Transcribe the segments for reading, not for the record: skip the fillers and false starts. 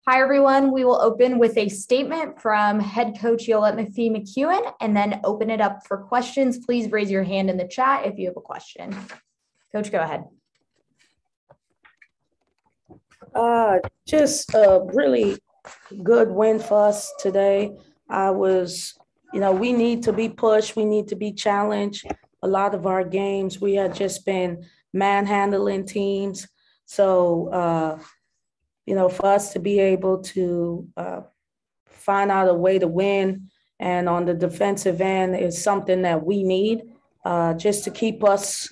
Hi, everyone. We will open with a statement from head coach Ole Miss McEwen and then open it up for questions. Please raise your hand in the chat if you have a question. Coach, go ahead. Just a really good win for us today. We need to be pushed. We need to be challenged. A lot of our games, we had just been manhandling teams. So, for us to be able to find out a way to win and on the defensive end is something that we need just to keep us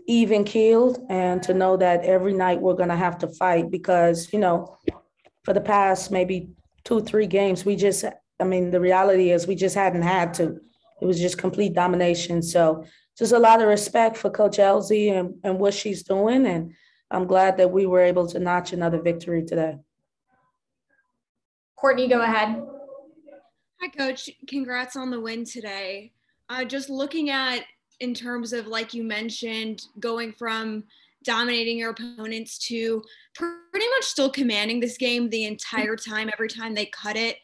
even keeled and to know that every night we're going to have to fight because, for the past maybe 2-3 games, the reality is we just hadn't had to. It was just complete domination. So just a lot of respect for Coach Elsie and what she's doing. And I'm glad that we were able to notch another victory today. Courtney, go ahead. Hi, Coach. Congrats on the win today. Just looking at, in terms of, like you mentioned, going from dominating your opponents to pretty much still commanding this game the entire time, every time they cut it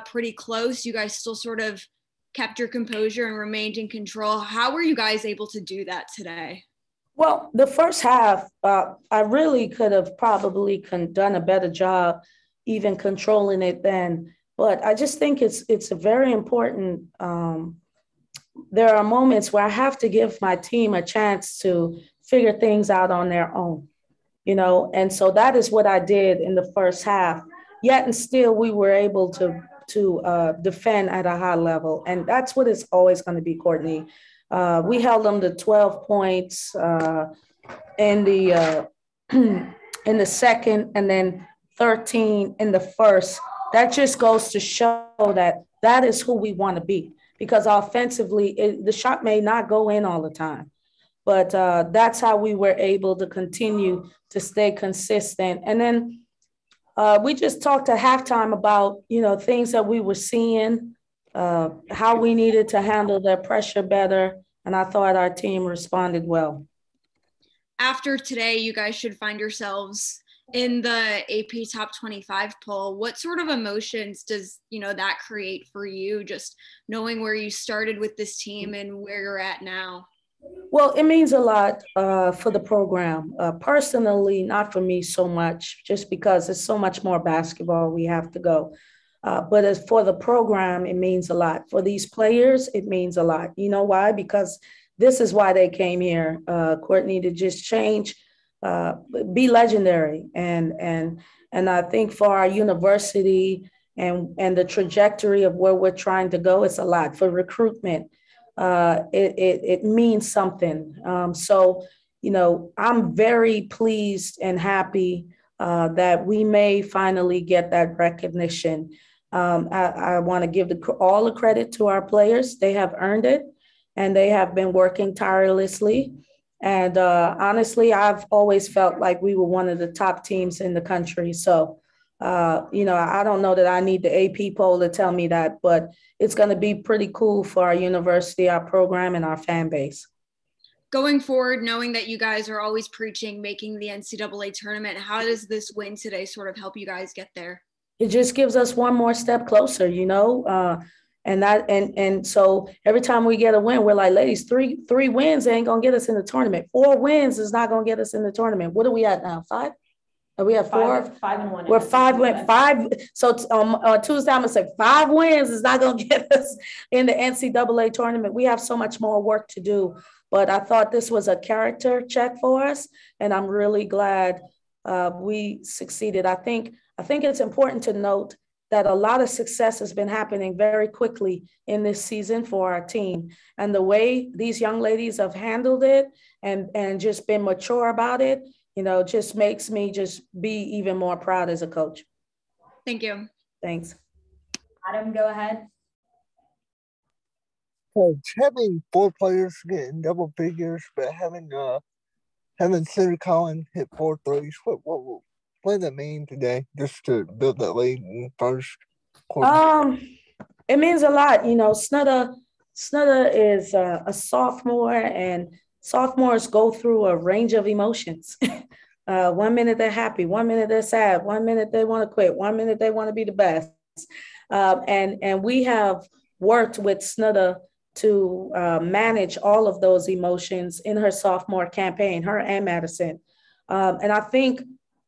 pretty close, you guys still sort of kept your composure and remained in control. How were you guys able to do that today? Well, the first half, I really could have probably done a better job even controlling it then. But I just think it's a very important. There are moments where I have to give my team a chance to figure things out on their own, and so that is what I did in the first half. Yet and still, we were able to defend at a high level, and that's what it's always going to be, Courtney. We held them to 12 points in the in the second, and then 13 in the first. That just goes to show that is who we want to be. Because offensively, the shot may not go in all the time, but that's how we were able to continue to stay consistent. And then we just talked at halftime about, things that we were seeing, how we needed to handle their pressure better. And I thought our team responded well. After today, you guys should find yourselves in the AP Top 25 poll. What sort of emotions does, that create for you, just knowing where you started with this team and where you're at now? Well, it means a lot for the program. Personally, not for me so much, just because there's so much more basketball we have to go. But as for the program, it means a lot. For these players, it means a lot. You know why? Because this is why they came here, Courtney, to just change, be legendary. And I think for our university and the trajectory of where we're trying to go, it's a lot. For recruitment, it means something. So, I'm very pleased and happy that we may finally get that recognition. I want to give all the credit to our players. They have earned it, and they have been working tirelessly. And honestly, I've always felt like we were one of the top teams in the country. So, I don't know that I need the AP poll to tell me that, but it's going to be pretty cool for our university, our program, and our fan base. Going forward, knowing that you guys are always preaching making the NCAA tournament, how does this win today sort of help you guys get there? It just gives us one more step closer, and so every time we get a win, we're like, ladies, three wins ain't gonna get us in the tournament. 4 wins is not gonna get us in the tournament. What are we at now? 5? Are we at 4? 5-1. We're 5. So on Tuesday, I'm gonna say 5 wins is not gonna get us in the NCAA tournament. We have so much more work to do. But I thought this was a character check for us, and I'm really glad we succeeded. I think it's important to note that a lot of success has been happening very quickly in this season for our team. And the way these young ladies have handled it and just been mature about it, just makes me just be even more proud as a coach. Thank you. Thanks. Adam, go ahead. Coach, having 4 players get in double figures, but having Sarah Collins hit 4 threes, what does that mean today, just to build that lead in first quarter? It means a lot. Snutter is a sophomore, and sophomores go through a range of emotions. 1 minute they're happy, 1 minute they're sad, 1 minute they want to quit, 1 minute they want to be the best. And we have worked with Snuda to manage all of those emotions in her sophomore campaign, her and Madison. And I think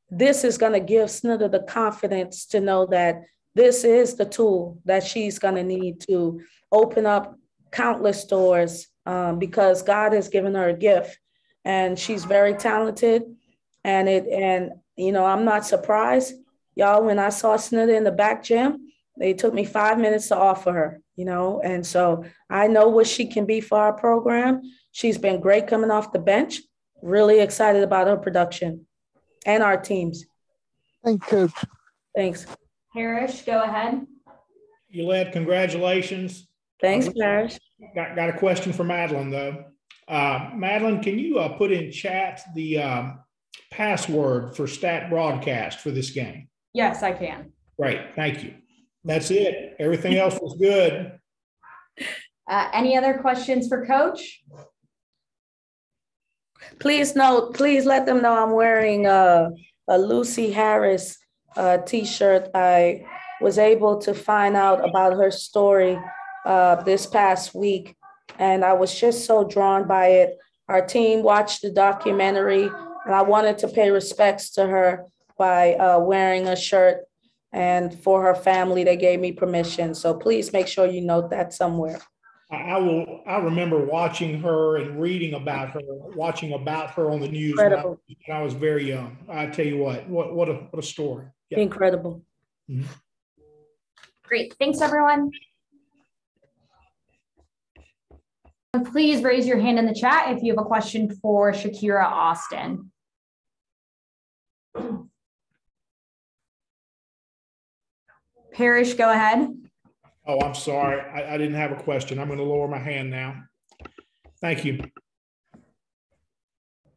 this is going to give Snuda the confidence to know that this is the tool that she's going to need to open up countless doors, because God has given her a gift and she's very talented. And you know, I'm not surprised, y'all, when I saw Snuda in the back gym, they took me 5 minutes to offer her, you know, and so I know what she can be for our program. She's been great coming off the bench. Really excited about her production and our teams. Thank you, Coach. Thanks. Parrish, go ahead. Yolette, congratulations. Thanks, Parrish. Got a question for Madeline, though. Madeline, can you put in chat the password for Stat Broadcast for this game? Yes, I can. Great, thank you. That's it. Everything else was good. Any other questions for Coach? Please let them know I'm wearing a Lucy Harris t-shirt. I was able to find out about her story this past week, and I was just so drawn by it. Our team watched the documentary, and I wanted to pay respects to her by wearing a shirt, and for her family, they gave me permission. So please make sure you note that somewhere. I remember watching her and reading about her, watching about her on the news when I was very young. I tell you what a story. Yeah. Incredible. Mm-hmm. Great. Thanks, everyone. Please raise your hand in the chat if you have a question for Shakira Austin. Parrish, go ahead. Oh, I'm sorry. I didn't have a question. I'm going to lower my hand now. Thank you.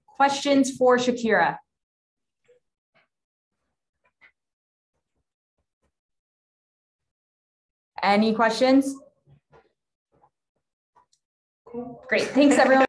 Questions for Shakira? Any questions? Great. Thanks, everyone.